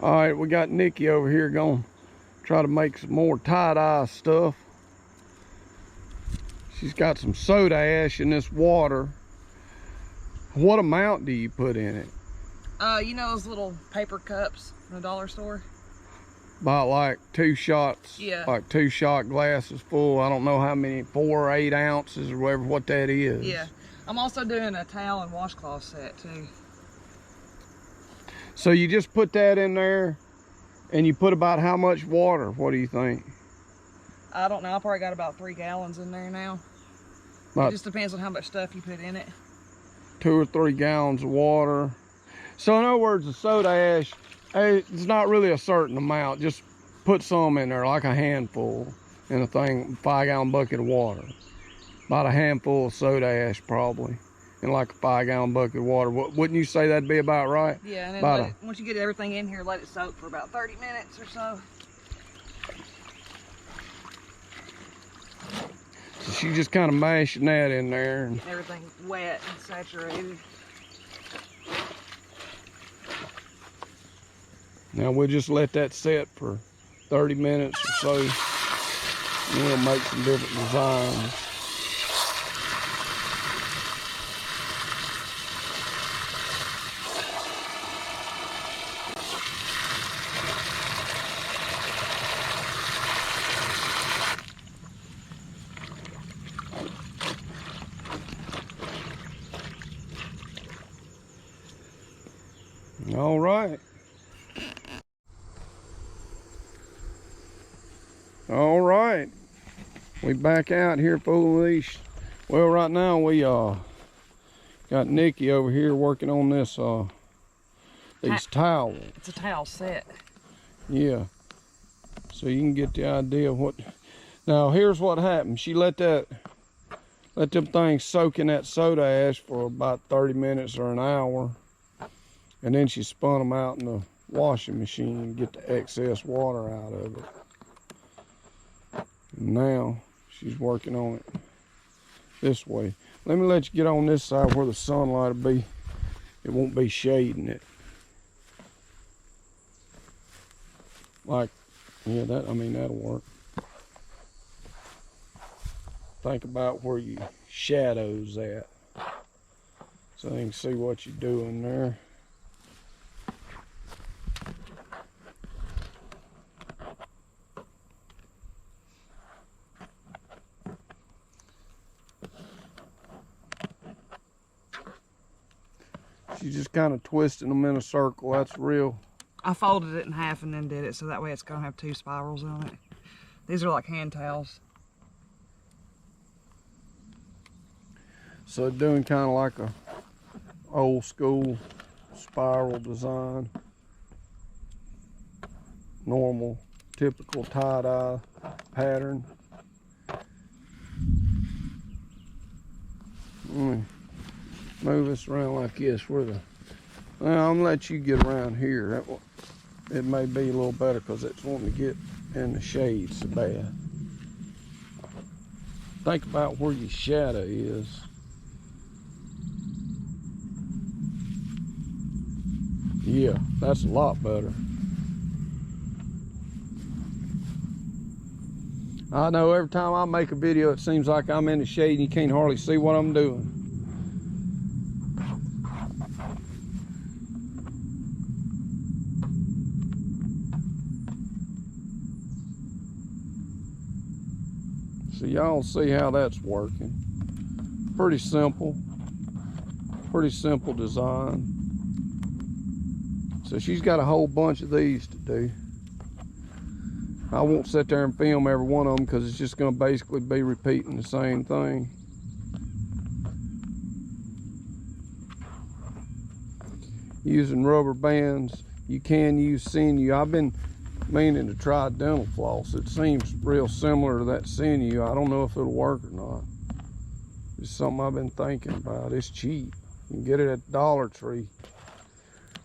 All right, we got Nikki over here going to try to make some more tie-dye stuff. She's got some soda ash in this water. What amount do you put in it? You know those little paper cups from the dollar store? About like 2 shots. Yeah. Like 2 shot glasses full. I don't know how many, 4 or 8 ounces or whatever, what that is. Yeah. I'm also doing a towel and washcloth set too. So you just put that in there and you put about how much water? What do you think? I don't know. I probably got about 3 gallons in there now. It just depends on how much stuff you put in it. 2 or 3 gallons of water. So in other words, the soda ash, it's not really a certain amount. Just put some in there, like a handful in a 5-gallon bucket of water. About a handful of soda ash probably in like a 5-gallon bucket of water. Wouldn't you say that'd be about right? Yeah, and then once you get everything in here, let it soak for about 30 minutes or so. So she's just kind of mashing that in there. Getting everything wet and saturated. Now we'll just let that set for 30 minutes or so. And we'll make some different designs. All right. All right. We back out here fooling with these. Well, right now we got Nikki over here working on this these towels. It's a towel set. Yeah. So you can get the idea of what. Now here's what happened. She let them things soak in that soda ash for about 30 minutes or an hour. And then she spun them out in the washing machine and get the excess water out of it. And now she's working on it this way. Let me let you get on this side where the sunlight will be. It won't be shading it. Like, yeah, that'll work. Think about where your shadow's at. So you can see what you're doing there. She's just kind of twisting them in a circle. That's real. I folded it in half and then did it so that way it's going to have 2 spirals on it. These are like hand towels. So doing kind of like a old school spiral design. Normal, typical tie-dye pattern. Move this around like this. Well, I'm gonna let you get around here. It may be a little better because it's wanting to get in the shade so bad. Think about where your shadow is. Yeah, that's a lot better. I know every time I make a video, it seems like I'm in the shade and you can't hardly see what I'm doing. So y'all see how that's working. Pretty simple design. So she's got a whole bunch of these to do. I won't sit there and film every one of them because it's just going to basically be repeating the same thing. Using rubber bands, you can use sinew. I've been meaning to try dental floss. It seems real similar to that sinew. I don't know if it'll work or not. It's something I've been thinking about. It's cheap. You can get it at Dollar Tree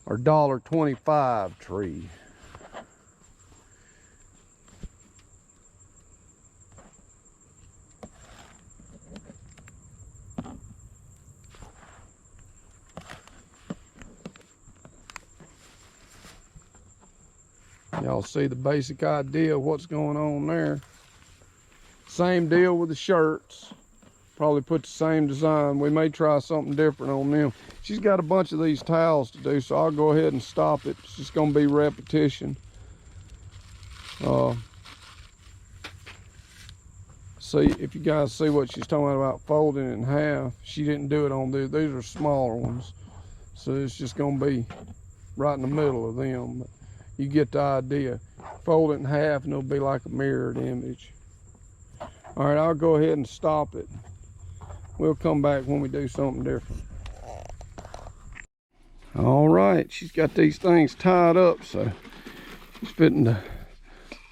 or $1.25 Tree. Y'all see the basic idea of what's going on there. Same deal with the shirts. Probably put the same design. We may try something different on them. She's got a bunch of these towels to do, so I'll go ahead and stop it. It's just gonna be repetition. See, if you guys see what she's talking about folding it in half, she didn't do it on these. These are smaller ones. So it's just gonna be right in the middle of them. But you get the idea. Fold it in half and it'll be like a mirrored image. All right, I'll go ahead and stop it. We'll come back when we do something different. All right, she's got these things tied up, so she's fitting to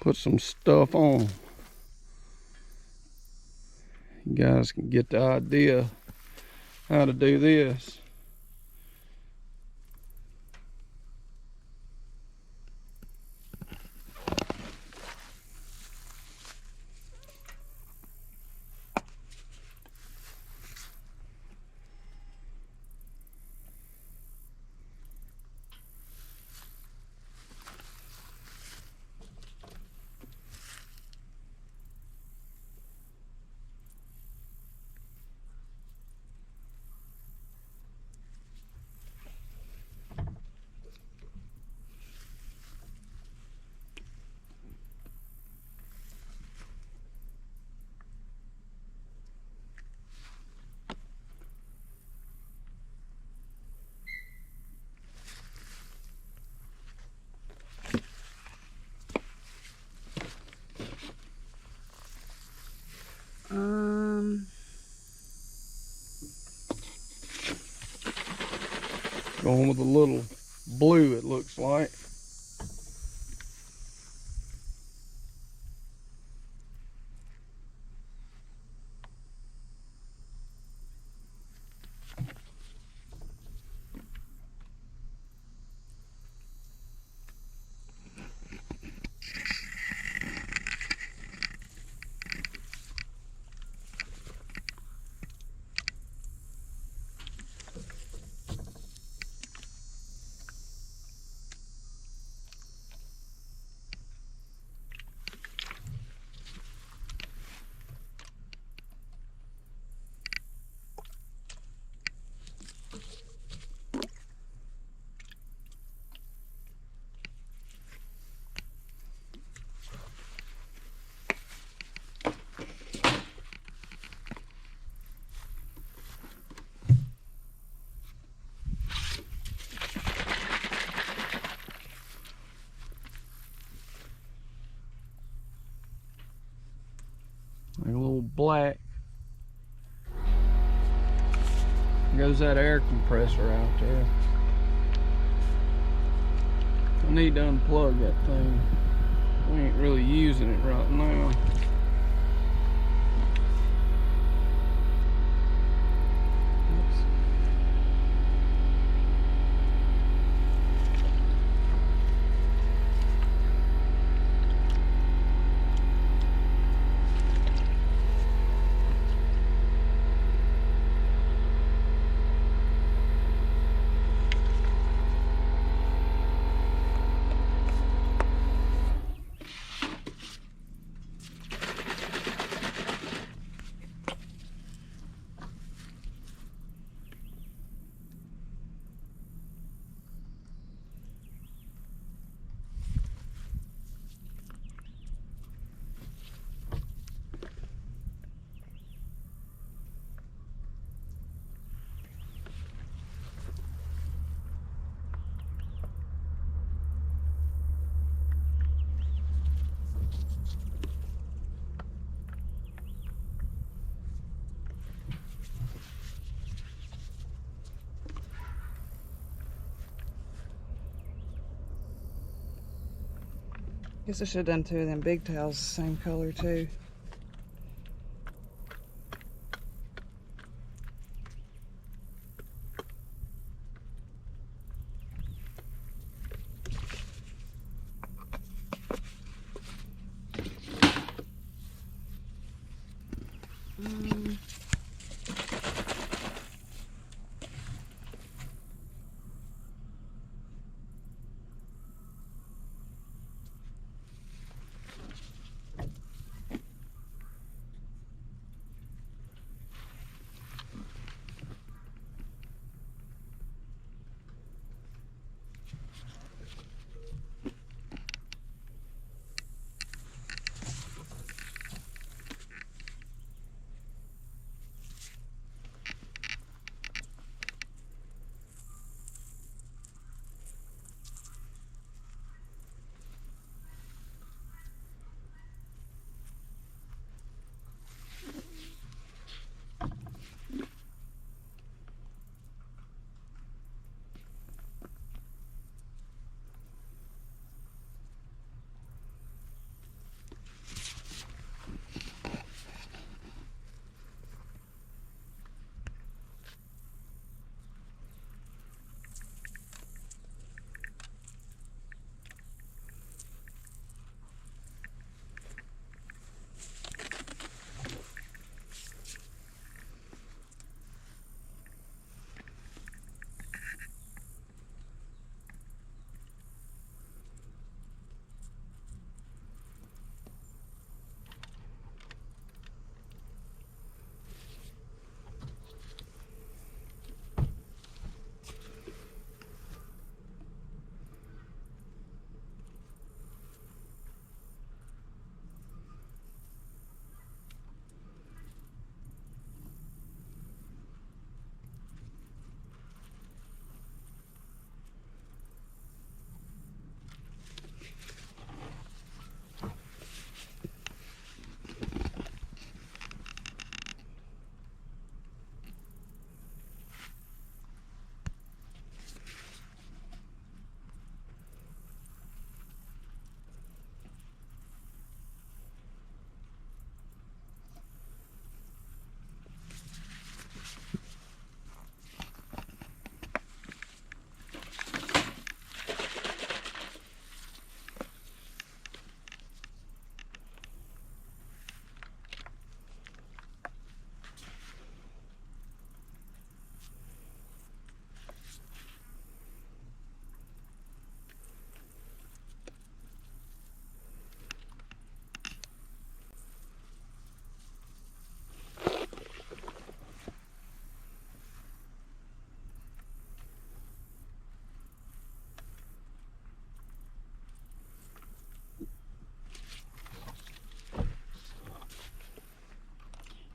put some stuff on. You guys can get the idea how to do this. Going with a little blue, it looks like. Like a little black. Goes that air compressor out there. I need to unplug that thing. We ain't really using it right now. Guess I should have done two of them big towels the same color too.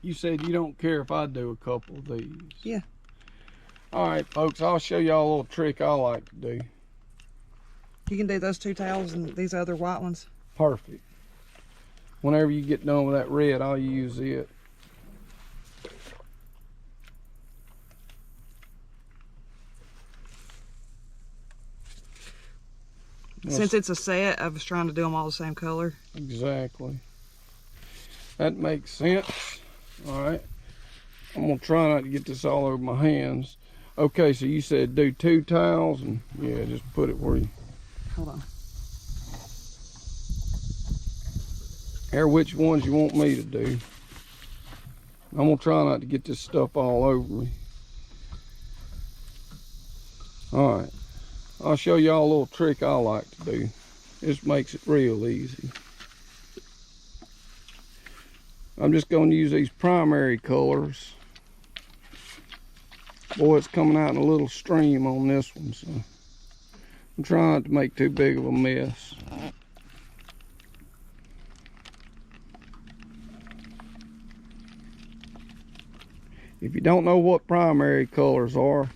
You said you don't care if I do a couple of these. Yeah. All right, folks, I'll show y'all a little trick I like to do. You can do those 2 towels and these other white ones. Perfect. Whenever you get done with that red, I'll use it. Since it's a set, I was trying to do them all the same color. Exactly. That makes sense. All right. I'm gonna try not to get this all over my hands. Okay, so you said do 2 towels, and yeah, just put it where you. Hold on. Here, which ones you want me to do? I'm gonna try not to get this stuff all over me. All right. I'll show y'all a little trick I like to do. This makes it real easy. I'm just going to use these primary colors. Boy, it's coming out in a little stream on this one, so I'm trying not to make too big of a mess. If you don't know what primary colors are,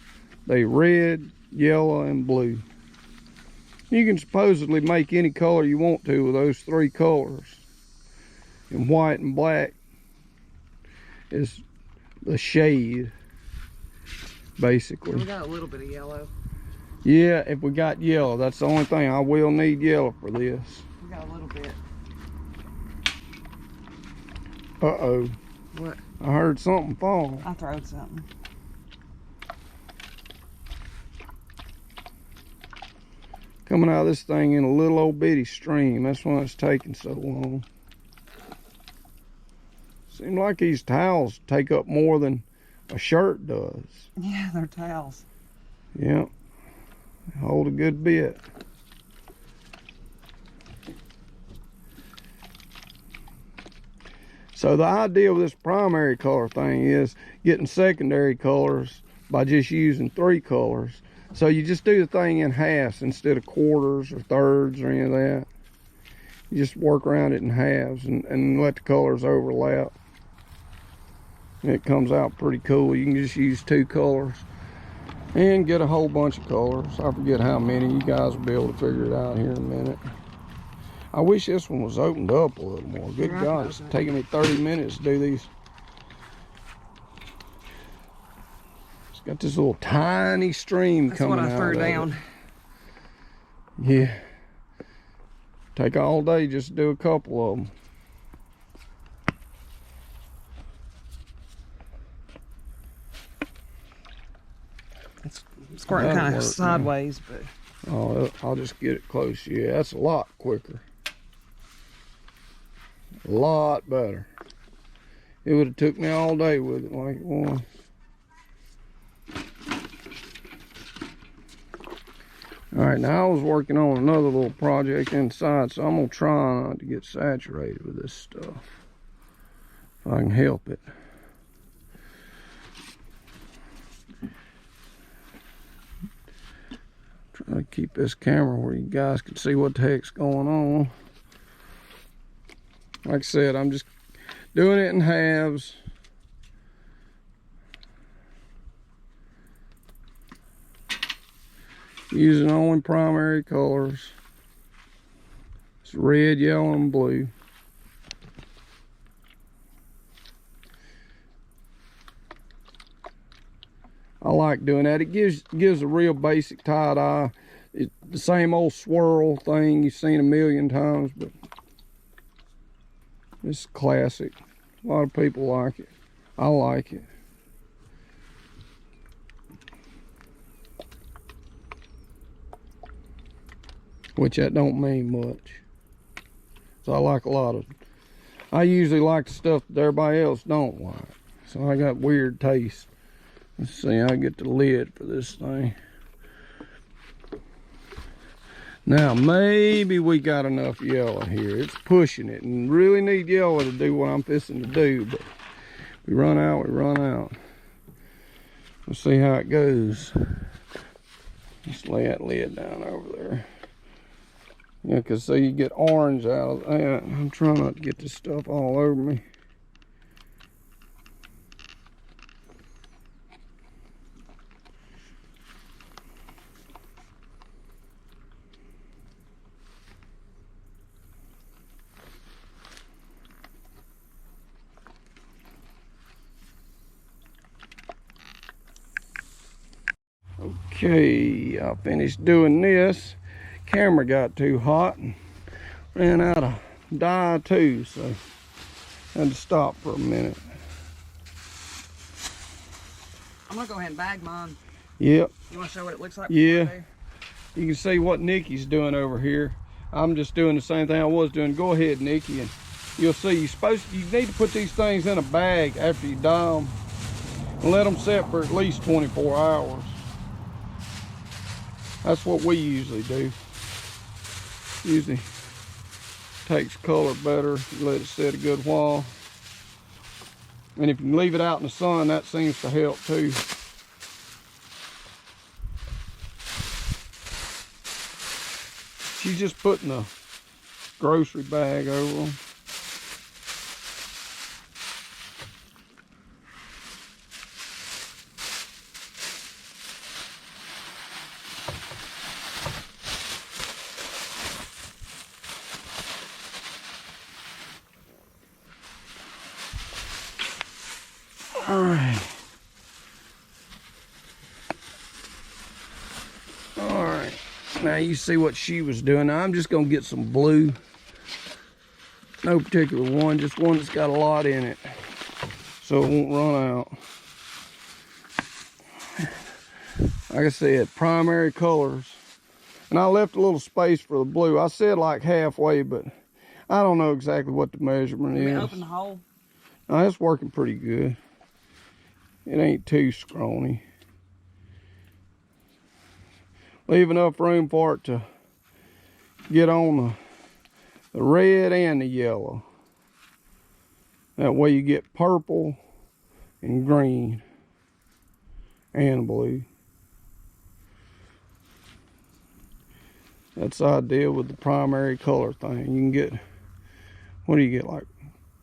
they red, yellow, and blue. You can supposedly make any color you want to with those 3 colors. And white and black is the shade, basically. We got a little bit of yellow. Yeah, if we got yellow, that's the only thing. I will need yellow for this. We got a little bit. Uh-oh. What? I heard something fall. I throwed something. Coming out of this thing in a little old bitty stream. That's why it's taking so long. Seems like these towels take up more than a shirt does. Yeah, they're towels. Yep. They hold a good bit. So the idea of this primary color thing is getting secondary colors by just using 3 colors. So you just do the thing in halves instead of quarters or thirds or any of that. You just work around it in halves and let the colors overlap. And it comes out pretty cool. You can just use 2 colors and get a whole bunch of colors. I forget how many. You guys will be able to figure it out here in a minute. I wish this one was opened up a little more. Good God, it's taking me 30 minutes to do these. It's got this little tiny stream coming out. That's what I threw down. Yeah. Take all day just to do a couple of them. It's squirting kind of sideways, but. Oh, I'll just get it close. Yeah, that's a lot quicker. A lot better. It would have took me all day with it like it was. All right, now I was working on another little project inside, so I'm gonna try not to get saturated with this stuff if I can help it. Try to keep this camera where you guys can see what the heck's going on. Like I said, I'm just doing it in halves. Using only primary colors. It's red, yellow, and blue. I like doing that. It gives a real basic tie-dye. It's the same old swirl thing you've seen a million times, but it's classic. A lot of people like it. I like it. Which that don't mean much. So I like a lot of, I usually like the stuff that everybody else don't like. So I got weird taste. Let's see, I get the lid for this thing. Now maybe we got enough yellow here. It's pushing it, and really need yellow to do what I'm fixing to do, but we run out, we run out. Let's see how it goes. Just lay that lid down over there. Yeah, because see, you get orange out of that. I'm trying not to get this stuff all over me. Okay, I finished doing this. Camera got too hot and ran out of dye too, so I had to stop for a minute. I'm gonna go ahead and bag mine. Yep. You wanna show what it looks like? Yeah. You can see what Nikki's doing over here. I'm just doing the same thing I was doing. Go ahead, Nikki, and you'll see. You need to put these things in a bag after you dye them and let them sit for at least 24 hours. That's what we usually do. Usually takes color better. Let it sit a good while. And if you leave it out in the sun, that seems to help too. She's just putting a grocery bag over them. All right. All right. Now you see what she was doing. Now I'm just gonna get some blue. No particular one, just one that's got a lot in it, so it won't run out. Like I said, primary colors. And I left a little space for the blue. I said like halfway, but I don't know exactly what the measurement is. Open the hole. No, it's working pretty good. It ain't too scrawny. Leave enough room for it to get on the red and the yellow. That way you get purple and green and blue. That's the idea with the primary color thing. You can get, what do you get, like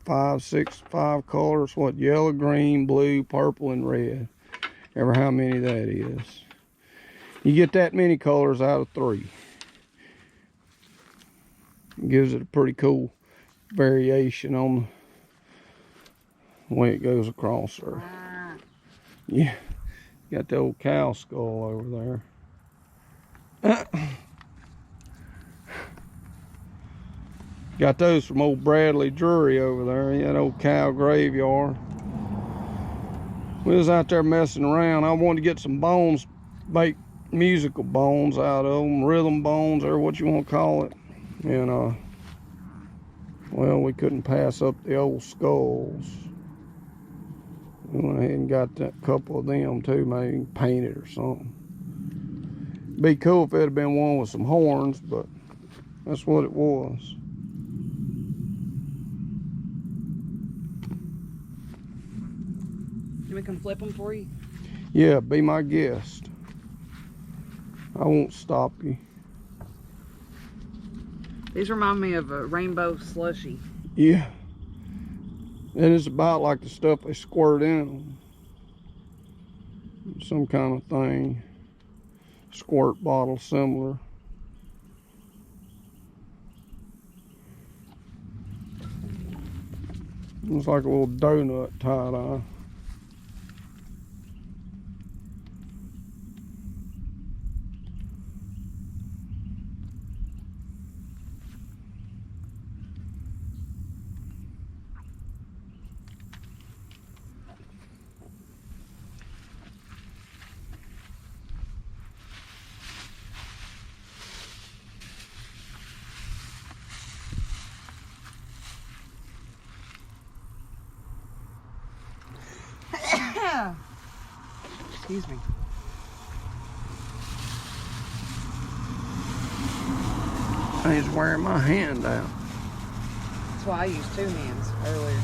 5 colors? What, yellow, green, blue, purple, and red. Ever how many that is. You get that many colors out of 3. It gives it a pretty cool variation on the way it goes across there. Yeah, got the old cow skull over there. Got those from old Bradley Drury over there. Yeah, that old cow graveyard. We was out there messing around. I wanted to get some bones, make musical bones out of them, rhythm bones, or what you want to call it. And well, we couldn't pass up the old skulls. We went ahead and got that couple of them too, maybe painted or something. Be cool if it had been one with some horns, but that's what it was. Can we come flip them for you? Yeah, be my guest. I won't stop you. These remind me of a rainbow slushy. Yeah. And it's about like the stuff they squirt in them. Some kind of thing. Squirt bottle similar. It's like a little donut tie-dye. Excuse me. I was wearing my hand out. That's why I used 2 hands earlier.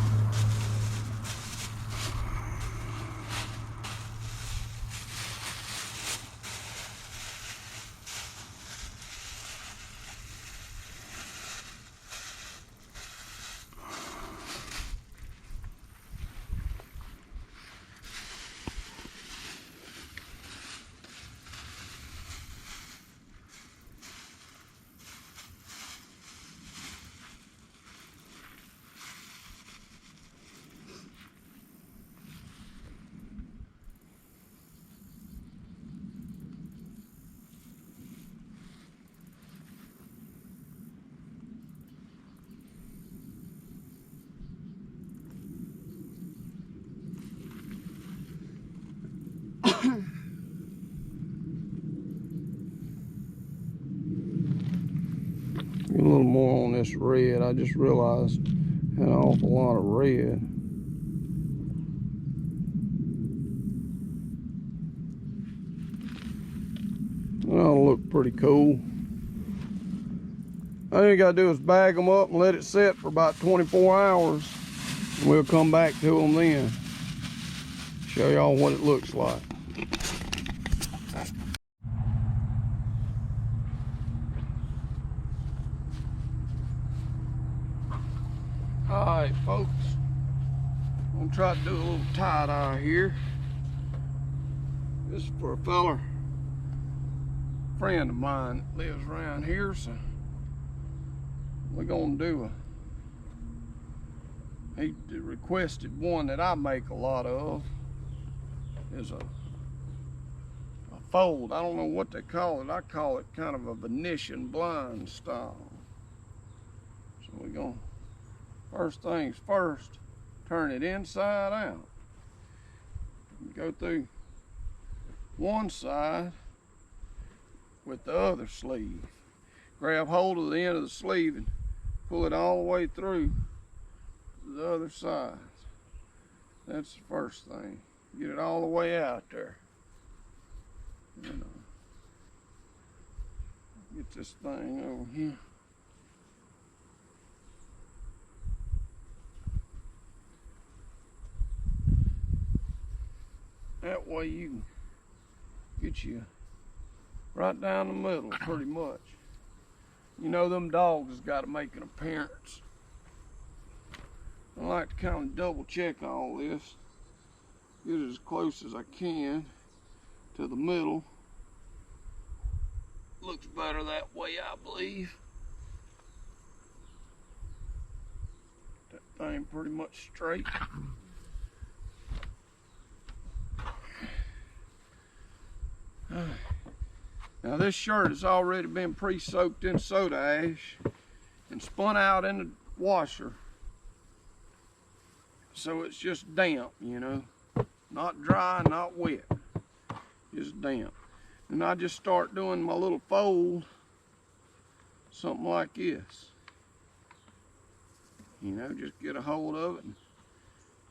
Get a little more on this red. I just realized I had an awful lot of red. That'll look pretty cool. All you gotta do is bag them up and let it sit for about 24 hours. And we'll come back to them then. Show y'all what it looks like. All right, folks. I'm gonna try to do a little tie-dye here. This is for a feller, friend of mine that lives around here, so we're gonna do he requested one that I make a lot of. Is a fold. I don't know what they call it. I call it kind of a Venetian blind style. So we're gonna, first things first, turn it inside out. Go through one side with the other sleeve. Grab hold of the end of the sleeve and pull it all the way through the other side. That's the first thing. Get it all the way out there. Get this thing over here. That way you can get you right down the middle pretty much. You know them dogs has got to make an appearance. I like to kind of double check all this. Get it as close as I can to the middle. Looks better that way, I believe. That thing pretty much straight. Now this shirt has already been pre-soaked in soda ash and spun out in the washer. So it's just damp, you know. Not dry, not wet. Just damp. And I just start doing my little fold, something like this. You know, just get a hold of it and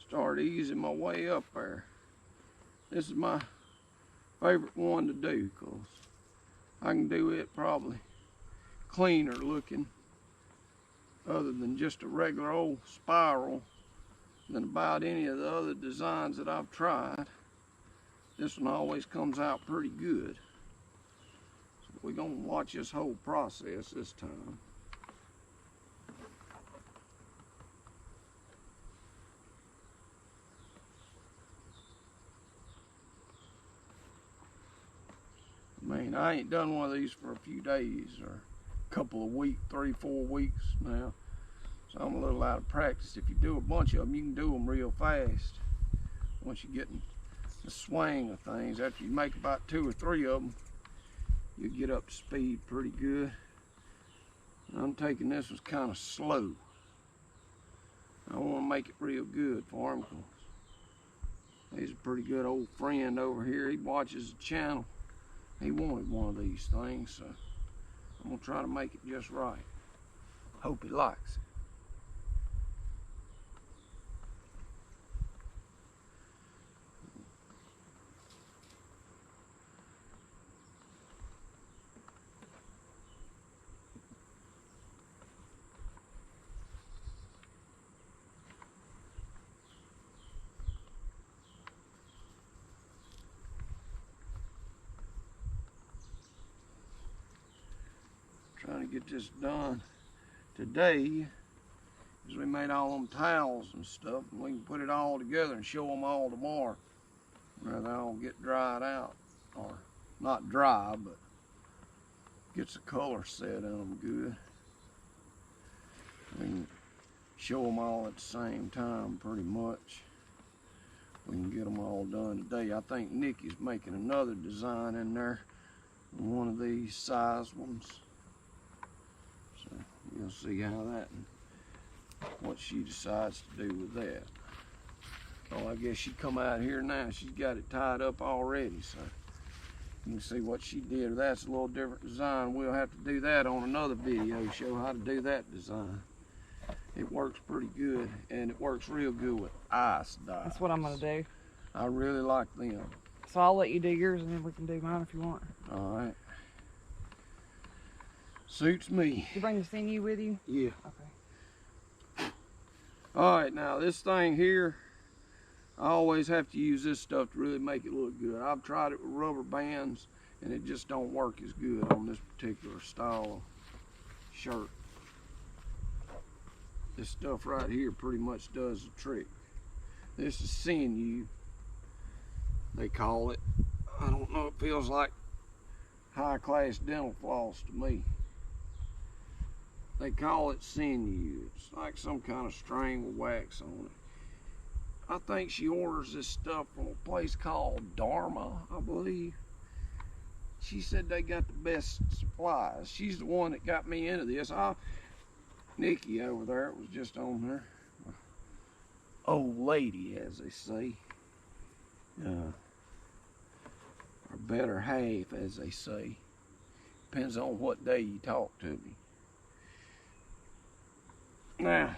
start easing my way up there. This is my favorite one to do because I can do it probably cleaner looking other than just a regular old spiral than about any of the other designs that I've tried. This one always comes out pretty good. So we're gonna watch this whole process this time. I mean, I ain't done one of these for a few days or a couple of weeks, 3-4 weeks now. So I'm a little out of practice. If you do a bunch of them, you can do them real fast. Once you get in the swing of things, after you make about 2 or 3 of them, you get up to speed pretty good. And I'm taking this was kind of slow. I want to make it real good for him because he's a pretty good old friend over here. He watches the channel. He wanted one of these things, so I'm gonna try to make it just right. Hope he likes it. Trying to get this done today because we made all them towels and stuff, and we can put it all together and show them all tomorrow where they all get dried out, or not dry, but gets the color set in them good. We can show them all at the same time pretty much. We can get them all done today. I think Nikki's making another design in there, one of these size ones. So you'll see how that and what she decides to do with that. Oh, I guess she come out here now. She's got it tied up already. So You can see what she did. That's a little different design. We'll have to do that on another video, show how to do that design. It works pretty good, and it works real good with ice dies. That's what I'm gonna do. I really like them. So I'll let you do yours, and then we can do mine if you want. All right. Suits me. Did you bring the sinew with you? Yeah. Okay. All right, now this thing here, I always have to use this stuff to really make it look good. I've tried it with rubber bands, and it just don't work as good on this particular style of shirt. This stuff right here pretty much does the trick. This is sinew, they call it. I don't know, it feels like high-class dental floss to me. They call it sinew. It's like some kind of string with wax on it. I think she orders this stuff from a place called Dharma, I believe. She said they got the best supplies. She's the one that got me into this. Nikki over there, it was just on her. Old lady, as they say. Or better half, as they say. Depends on what day you talk to me. Now,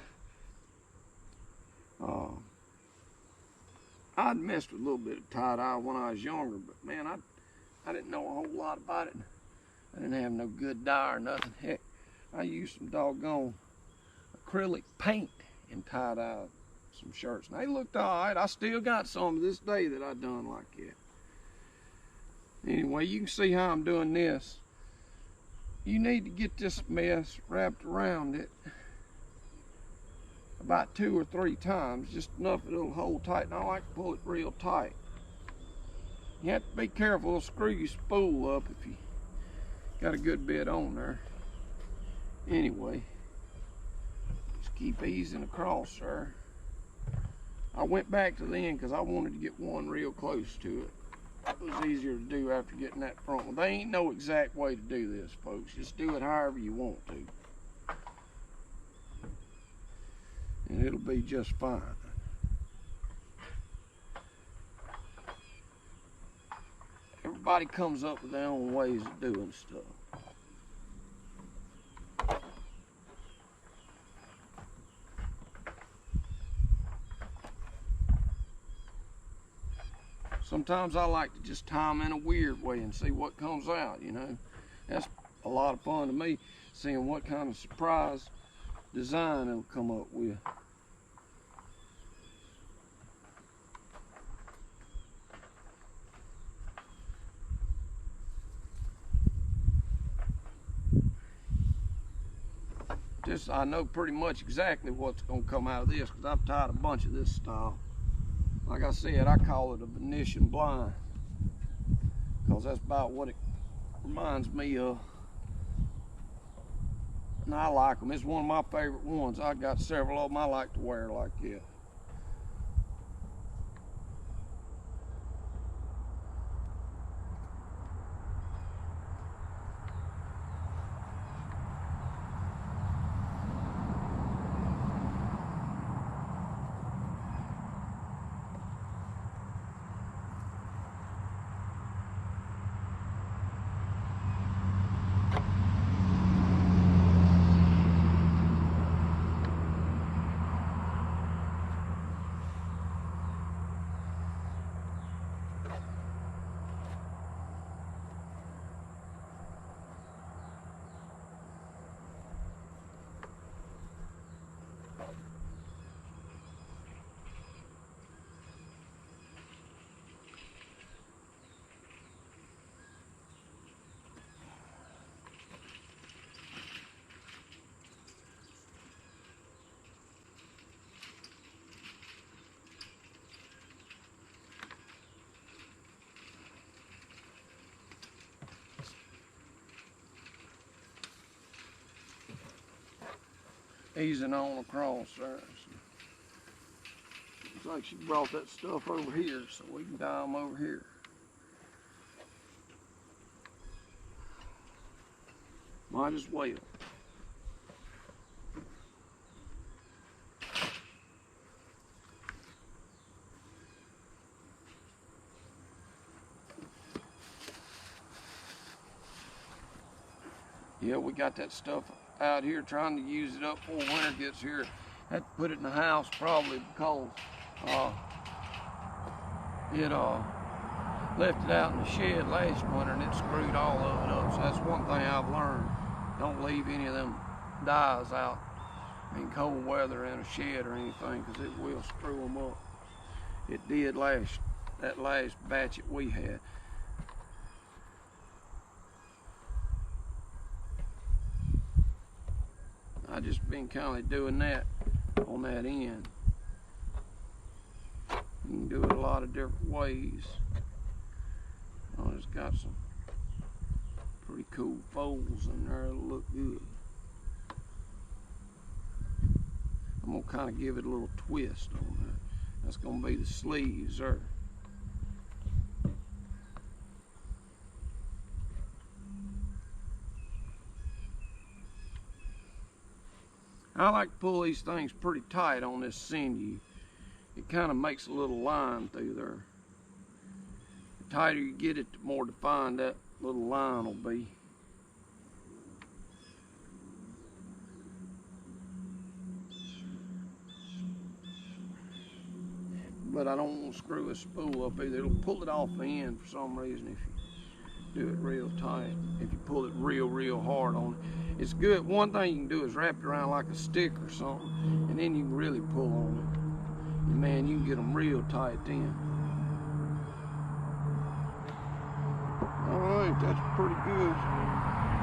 I'd messed with a little bit of tie-dye when I was younger, but man, I didn't know a whole lot about it. I didn't have no good dye or nothing. Heck, I used some doggone acrylic paint and tie-dye some shirts. And they looked all right. I still got some to this day that I done like that. Anyway, you can see how I'm doing this. You need to get this mess wrapped around it about 2 or 3 times, just enough it'll hold tight. And I like to pull it real tight. You have to be careful, it'll screw your spool up if you got a good bit on there. Anyway, just keep easing across there. I went back to the end because I wanted to get one real close to it. It was easier to do after getting that front one. They ain't no exact way to do this, folks. Just do it however you want to. And it'll be just fine. Everybody comes up with their own ways of doing stuff. Sometimes I like to just tie them in a weird way and see what comes out, you know. That's a lot of fun to me, seeing what kind of surprise design it'll come up with. I know pretty much exactly what's going to come out of this because I've tied a bunch of this style. Like I said, I call it a Venetian blind because that's about what it reminds me of. And I like them. It's one of my favorite ones. I got several of them I like to wear like that. Easing on across there. Looks like she brought that stuff over here so we can dye them over here. Might as well. Yeah, we got that stuff out here trying to use it up before winter gets here. Had to put it in the house probably because it left it out in the shed last winter and it screwed all of it up. So that's one thing I've learned. Don't leave any of them dyes out in cold weather in a shed or anything, because it will screw them up. It did that last batch that we had. I just been kind of doing that on that end. You can do it a lot of different ways. Oh, it's got some pretty cool folds in there that'll look good. I'm gonna kind of give it a little twist on that. That's gonna be the sleeves there. I like to pull these things pretty tight on this sinew. It kind of makes a little line through there. The tighter you get it, the more defined that little line will be. But I don't want to screw this spool up either. It'll pull it off the end for some reason if you do it real tight. If you pull it real hard on it. It's good. One thing you can do is wrap it around like a stick or something, and then you can really pull on it. And man, you can get them real tight then. Alright, that's pretty good.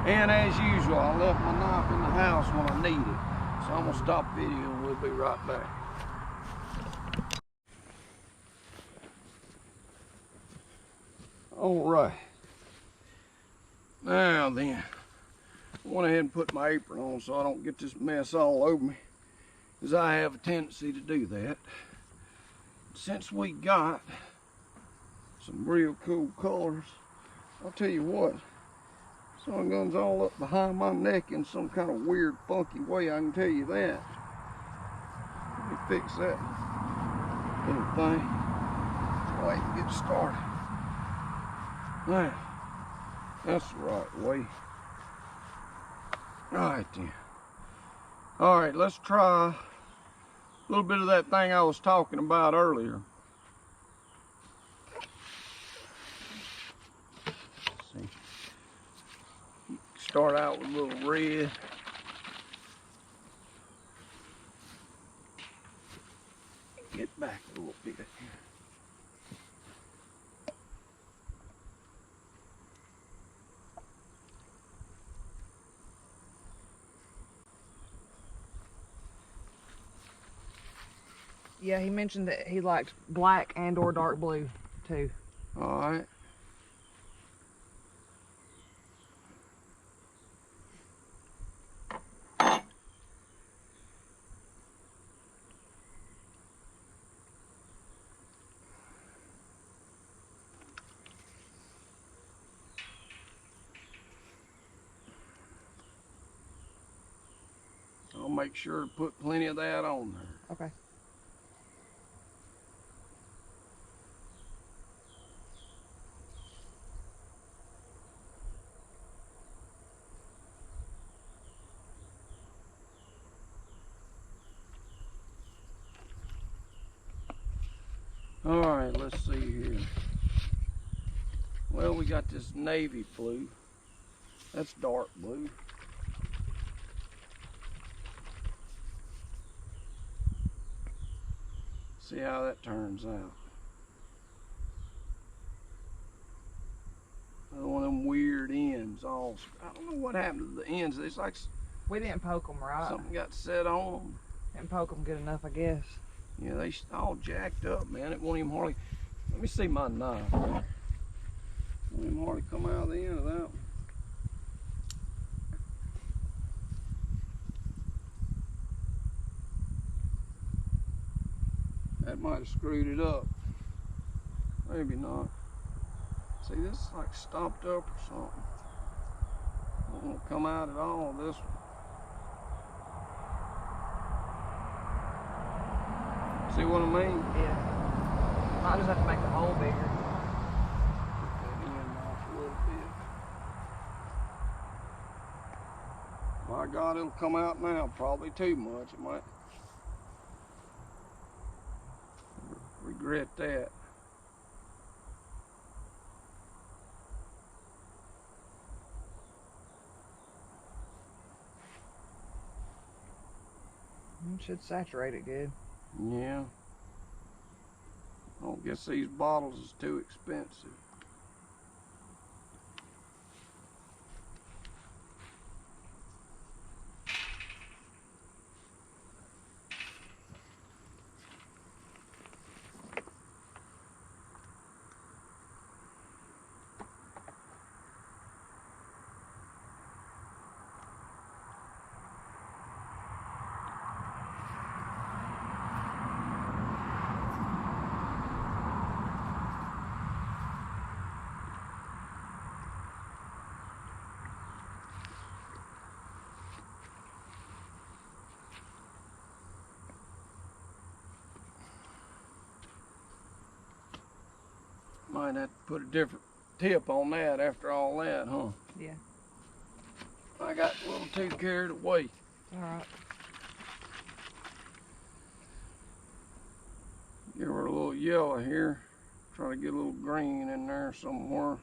And as usual, I left my knife in the house when I need it. So I'm going to stop video and we'll be right back. Alright. Now then, I went ahead and put my apron on so I don't get this mess all over me, because I have a tendency to do that. Since we got some real cool colors, I'll tell you what, sun gun's all up behind my neck in some kind of weird funky way, I can tell you that. Let me fix that little thing so I can get started. Now, that's the right way. Alright then. Alright, let's try a little bit of that thing I was talking about earlier. Let's see. Start out with a little red. Get back a little bit here. Yeah, he mentioned that he liked black and or dark blue too. All right. I'll make sure to put plenty of that on there. Okay. All right, let's see here. Well, we got this navy blue. That's dark blue. See how that turns out. One of them weird ends. I don't know what happened to the ends. It's like we didn't poke them right. Something got set on them. Didn't poke them good enough, I guess. Yeah, they all jacked up, man. It won't even hardly. Let me see my knife. Won't even hardly come out of the end of that one. That might have screwed it up. Maybe not. See, this is like stopped up or something. It won't come out at all, this one. See what I mean? Yeah. Might just have to make the hole bigger. Put that end off a little bit. God, it'll come out now. Probably too much. It might regret that. It should saturate it good. Yeah. I don't guess these bottles is too expensive. Might have to put a different tip on that after all that, huh? Yeah. I got a little too carried away. All right. Give her a little yellow here. Try to get a little green in there somewhere.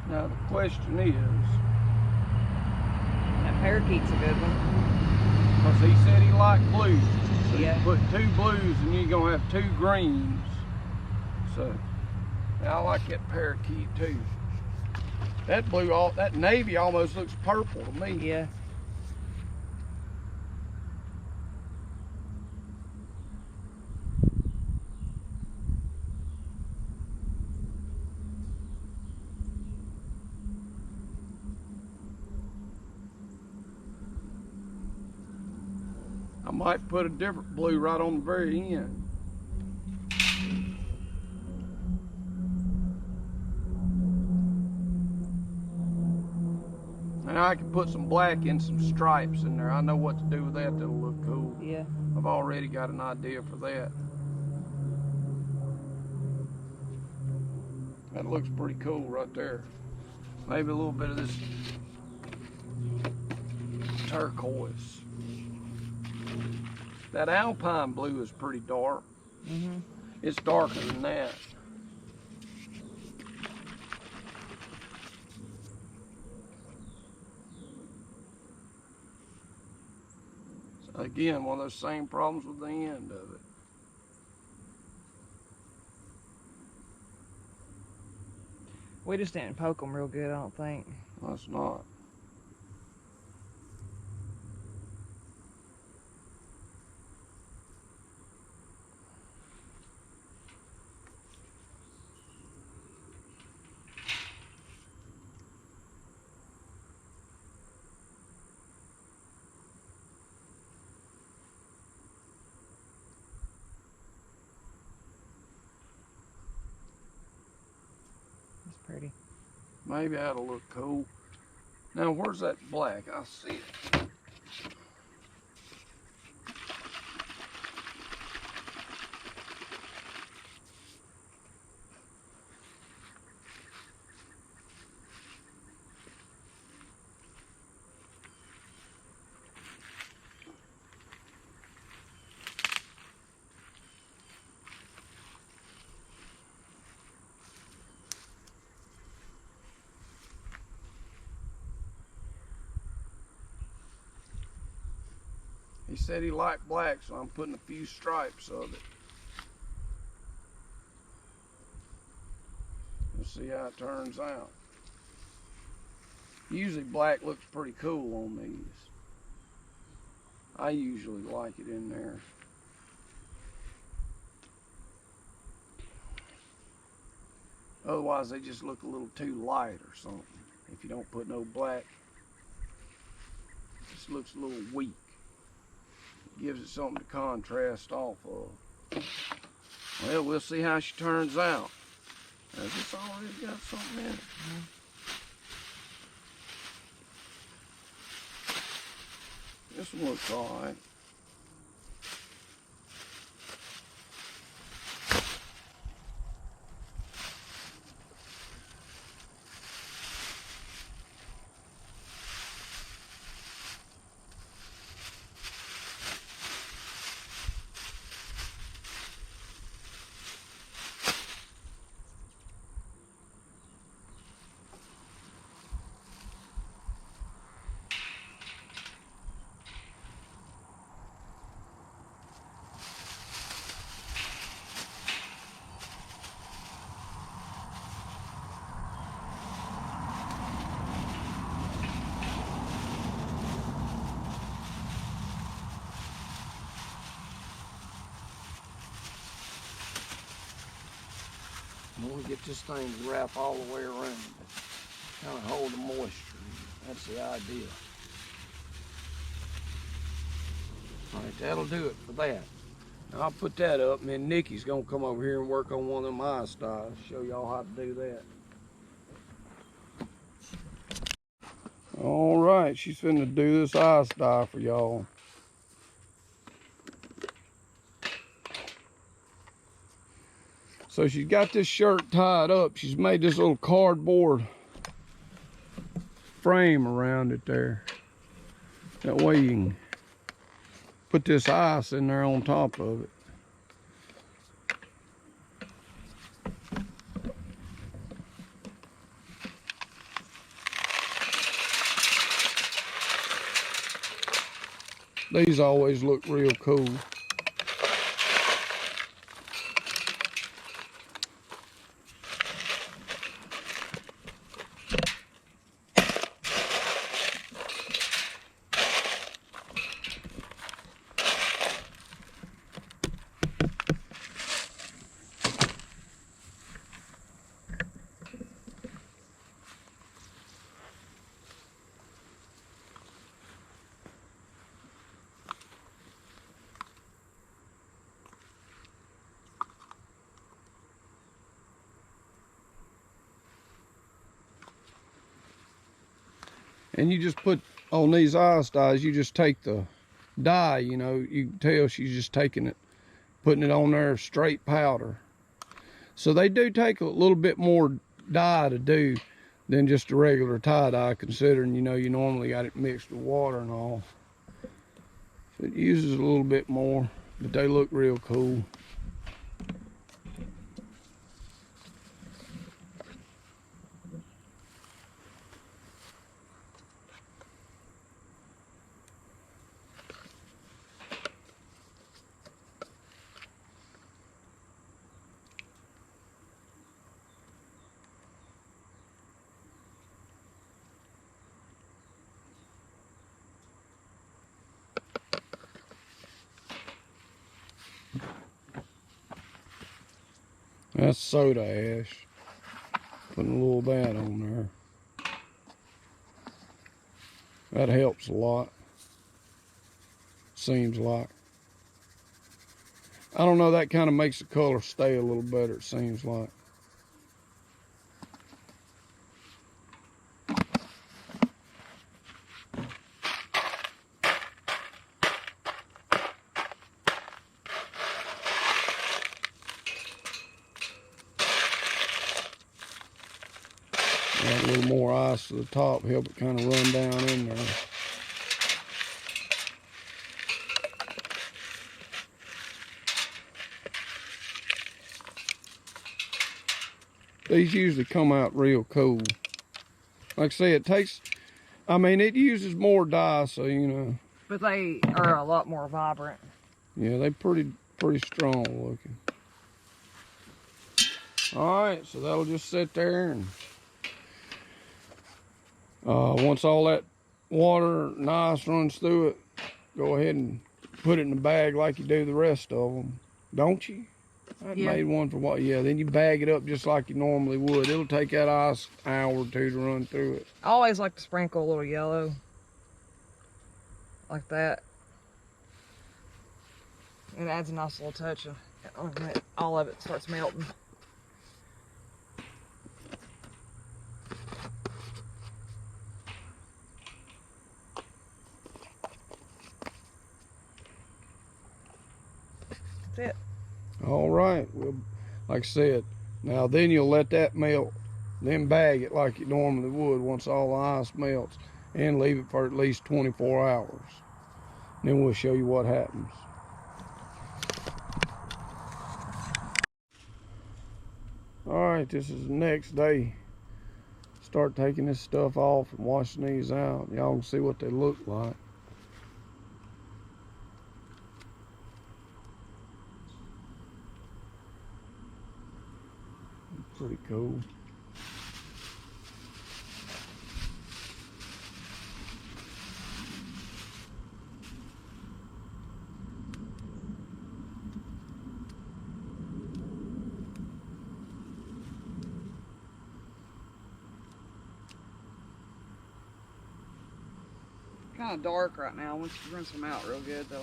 Now the question is, That parakeet's a good one. because he said he liked blues. So Yeah. you put 2 blues and you're gonna have 2 greens. So I like that parakeet too. That blue, that navy almost looks purple to me. Yeah. I might put a different blue right on the very end. And I can put some black and some stripes in there. I know what to do with that. That'll look cool. Yeah. I've already got an idea for that. That looks pretty cool right there. Maybe a little bit of this turquoise. That alpine blue is pretty dark. Mm-hmm. It's darker than that. So again, one of those same problems with the end of it. We just didn't poke them real good, I don't think. That's not. It's pretty. Maybe that'll look cool. Now, where's that black? I see it. He said he liked black, so I'm putting a few stripes of it. Let's see how it turns out. Usually black looks pretty cool on these. I usually like it in there. Otherwise they just look a little too light or something. If you don't put no black, it just looks a little weak. It gives it something to contrast off of. Well, we'll see how she turns out. Has this already got something in it? This one looks all right. I want to get this thing to wrap all the way around, kind of hold the moisture. That's the idea. All right, that'll do it for that. Now I'll put that up, and then Nikki's gonna come over here and work on one of them eye styles. Show y'all how to do that. All right, she's finna do this eye style for y'all. So she's got this shirt tied up. She's made this little cardboard frame around it there. That way you can put this ice in there on top of it. These always look real cool. And you just put on these ice dyes, you just take the dye, you know, you can tell she's just taking it, putting it on there straight powder. So they do take a little bit more dye to do than just a regular tie-dye, considering, you know, you normally got it mixed with water and all. So it uses a little bit more, but they look real cool. That's soda ash. Putting a little of that on there. That helps a lot. Seems like. I don't know, that kind of makes the color stay a little better, it seems like. Add a little more ice to the top, help it kind of run down in there. These usually come out real cool. Like I say, it takes, I mean, it uses more dye, so, you know. But they are a lot more vibrant. Yeah, they're pretty strong looking. All right, so that'll just sit there, and once all that water nice runs through it, go ahead and put it in the bag like you do the rest of them, don't you? I made one for what? Yeah, then you bag it up just like you normally would. It'll take that ice an hour or two to run through it. I always like to sprinkle a little yellow, like that. It adds a nice little touch of all of it starts melting. That's it. All right, well, like I said, now then you'll let that melt, then bag it like you normally would once all the ice melts, and leave it for at least 24 hours. Then we'll show you what happens. All right, this is the next day. Start taking this stuff off and washing these out. Y'all can see what they look like. Pretty cool. Kind of dark right now. Once you rinse them out real good, they'll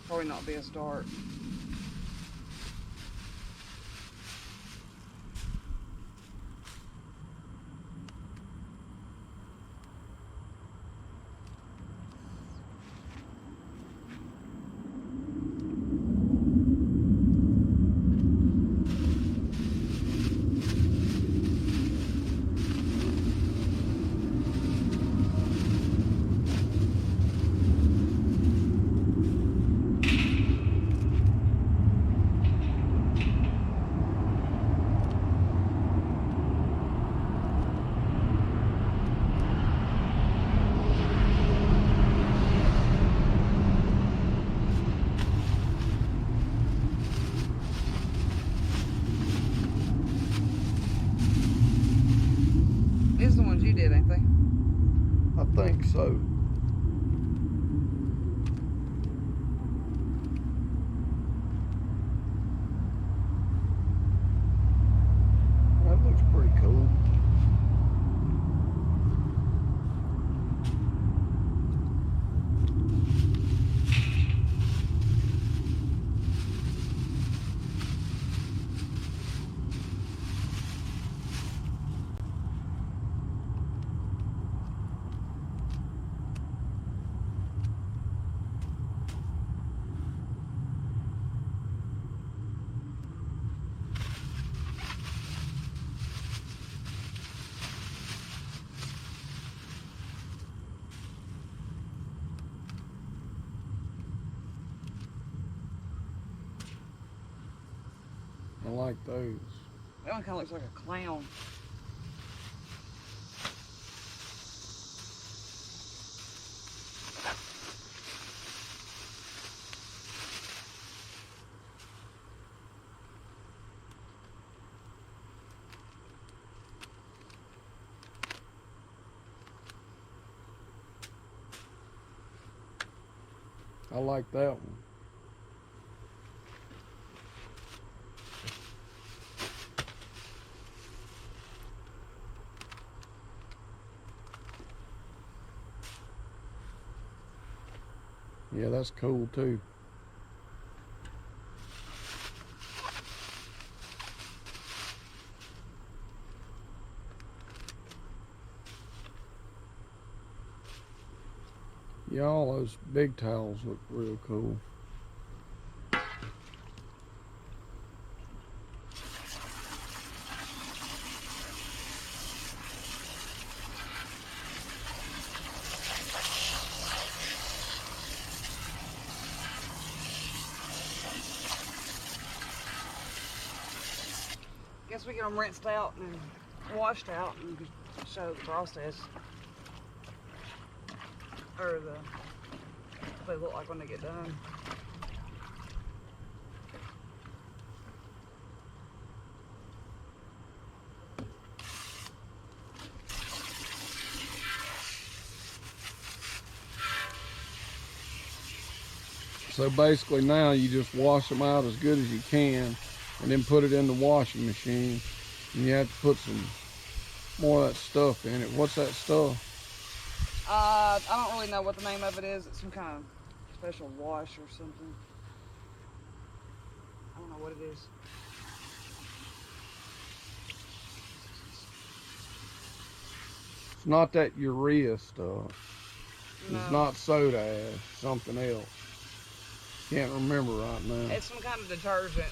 probably not be as dark. These are the ones you did, ain't they? I think so. That looks pretty cool. I like those. That one kind of looks like a clown. I like that one. Yeah, that's cool too. Yeah, all those big towels look real cool. Guess we get them rinsed out and washed out and show the process. Or what they look like when they get done. So basically now you just wash them out as good as you can and then put it in the washing machine. And you have to put some more of that stuff in it. What's that stuff? I don't really know what the name of it is. It's some kind of special wash or something. I don't know what it is. It's not that urea stuff. No. It's not soda ash. Something else. Can't remember right now. It's some kind of detergent.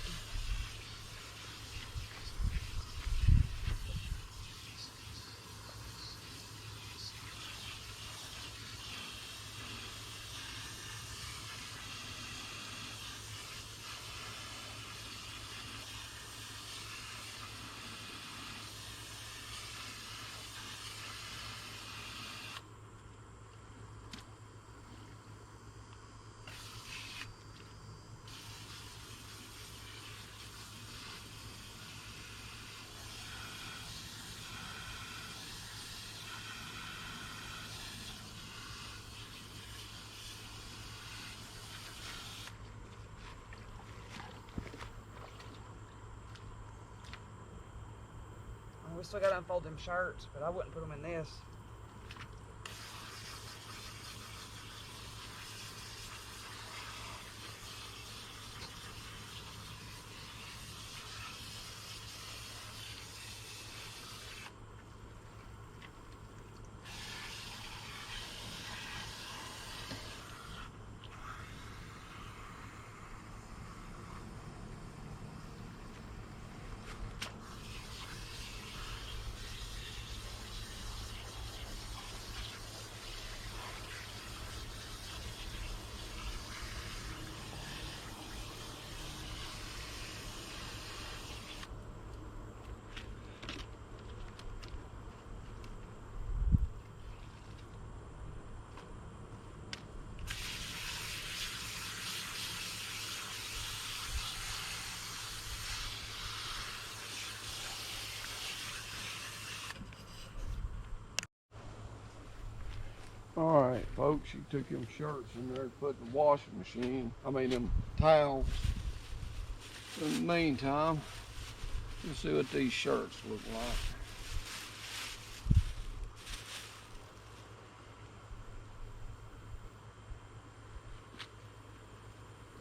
We still got to unfold them shirts, but I wouldn't put them in this. All right, folks, you took them shirts in there to put in the washing machine. I mean, them towels. In the meantime, let's see what these shirts look like.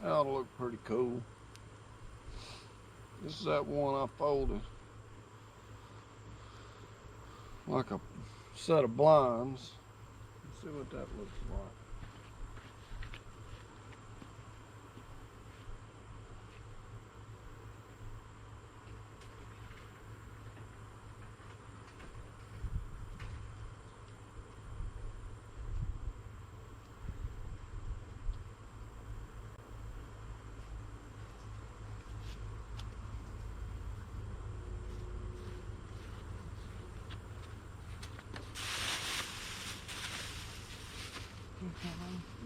That'll look pretty cool. This is that one I folded. Like a set of blinds. Let's see what that looks like.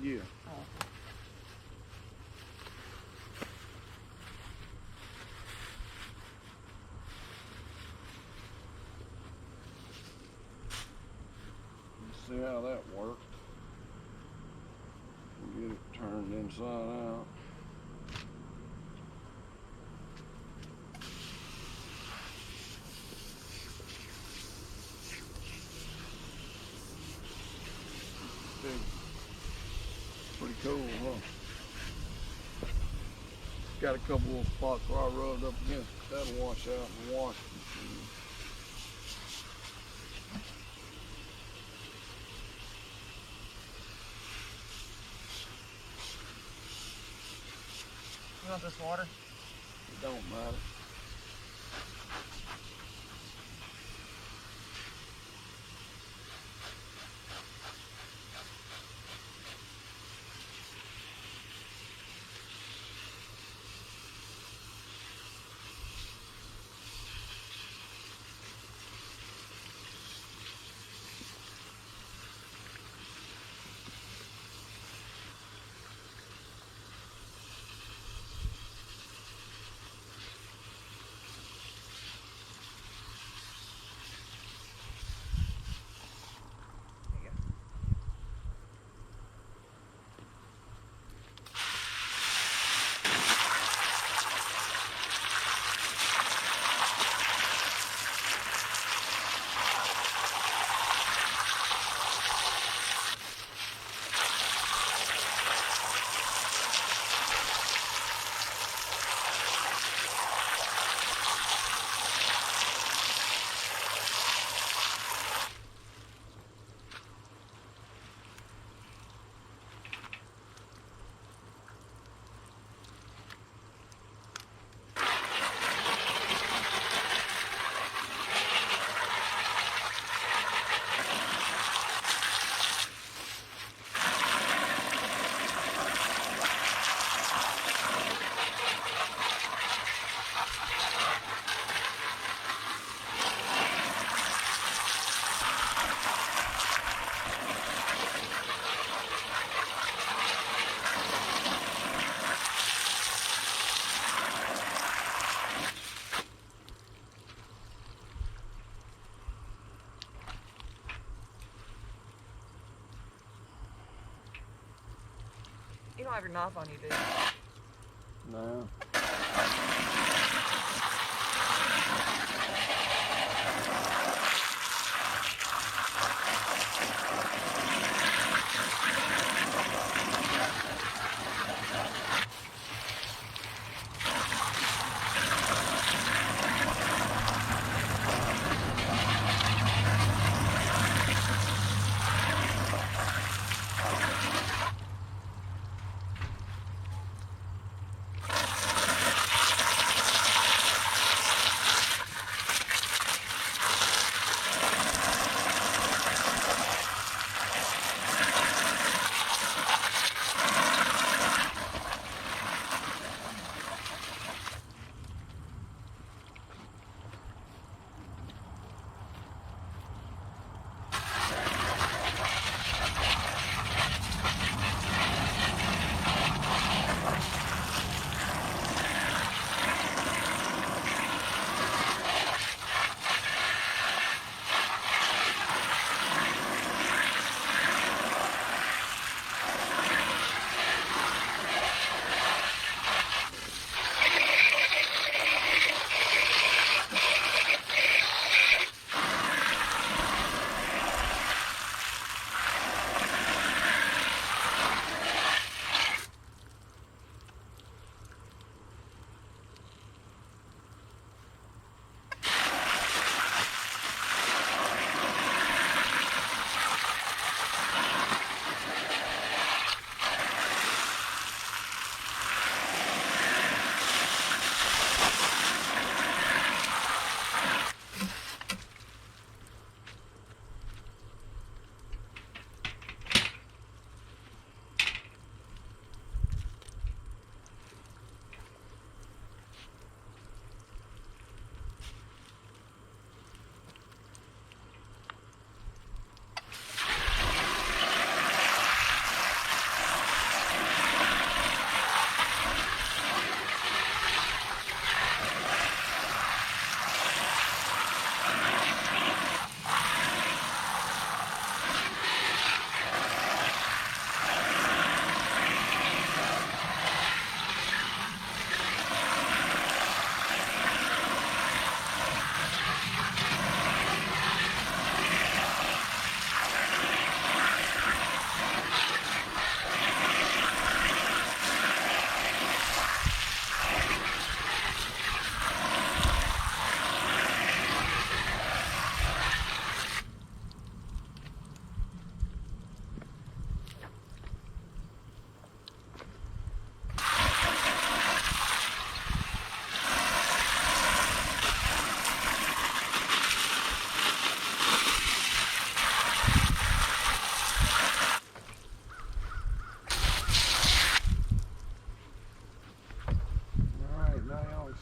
Yeah. Oh. Let's see how that works. Get it turned inside out. Pretty cool, huh? Got a couple little spots where I rubbed up against it. That'll wash out in the washing machine. You want this water? It don't matter. You don't have your knife on you, do you? No.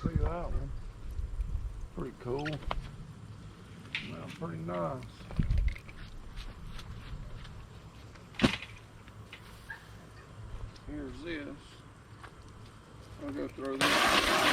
See that one? Pretty cool. Well, pretty nice. Here's this. I'll go throw this.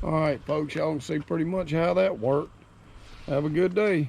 All right, folks, y'all can see pretty much how that worked. Have a good day.